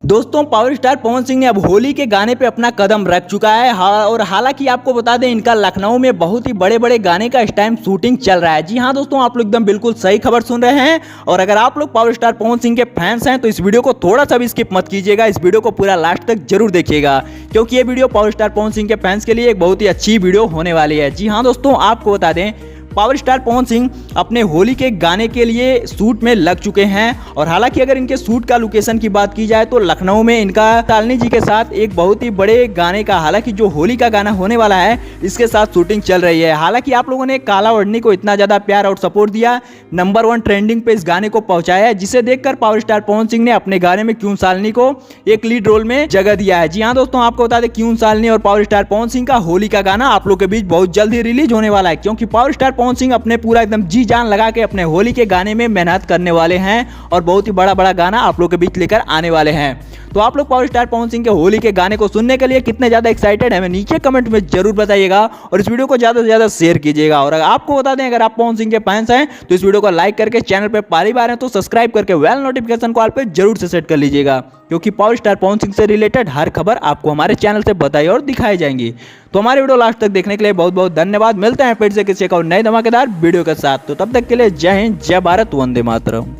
दोस्तों power star Pawan Singh ने अब होली के गाने पे अपना कदम रख चुका है। और हालांकि आपको बता दें इनका लखनऊ में बहुत ही बड़े बड़े गाने का इस टाइम शूटिंग चल रहा है। जी हाँ दोस्तों, आप लोग एकदम बिल्कुल सही खबर सुन रहे हैं। और अगर आप लोग पावर स्टार पवन सिंह के फैंस हैं तो इस वीडियो को थोड़ा सा भी स्किप मत कीजिएगा, इस वीडियो को पूरा लास्ट तक जरूर देखिएगा, क्योंकि ये video power star Pawan Singh के फैंस के लिए एक बहुत ही अच्छी वीडियो होने वाली है। जी हाँ दोस्तों, आपको बता दें पावर स्टार पवन सिंह अपने होली के गाने के लिए शूट में लग चुके हैं। और हालांकि अगर इनके शूट का लोकेशन की बात की जाए तो लखनऊ में इनका शालिनी जी के साथ एक बहुत ही बड़े गाने का, हालांकि जो होली का गाना होने वाला है इसके साथ शूटिंग चल रही है। हालांकि आप लोगों ने काला ओढ़नी को इतना ज्यादा प्यार और सपोर्ट दिया, नंबर 1 ट्रेंडिंग पे इस गाने को पहुंचाया है, जिसे देखकर पावर स्टार पवन सिंह ने अपने गाने में क्यों शालिनी को एक लीड रोल में जगह दिया है। जी हाँ दोस्तों, आपको बता दें क्यों शालिनी और पावर स्टार पवन सिंह का होली का गाना आप लोग के बीच बहुत जल्द ही रिलीज होने वाला है, क्योंकि पावर स्टार पवन सिंह अपने पूरा एकदम जी जान लगा के अपने होली के गाने में मेहनत करने वाले हैं और बहुत ही बड़ा बड़ा गाना आप लोग के बीच लेकर आने वाले हैं। तो आप लोग पावर स्टार पवन सिंह के होली के गाने को सुनने के लिए कितने ज्यादा एक्साइटेड हैं, हमें नीचे कमेंट में जरूर बताइएगा और इस वीडियो को ज्यादा से ज्यादा शेयर कीजिएगा। और आपको बता दें अगर आप पवन सिंह के फैंस हैं तो इस वीडियो को लाइक करके, चैनल पे पहली बार है तो सब्सक्राइब करके बेल नोटिफिकेशन कॉल पे जरूर से सेट कर लीजिएगा, क्योंकि पावर स्टार पवन सिंह से रिलेटेड हर खबर आपको हमारे चैनल से बताई और दिखाई जाएंगी। तो हमारे वीडियो लास्ट तक देखने के लिए बहुत बहुत धन्यवाद। मिलते हैं फिर से किसी एक और नए धमाकेदार वीडियो के साथ। तो तब तक के लिए जय हिंद, जय भारत, वंदे मातरम।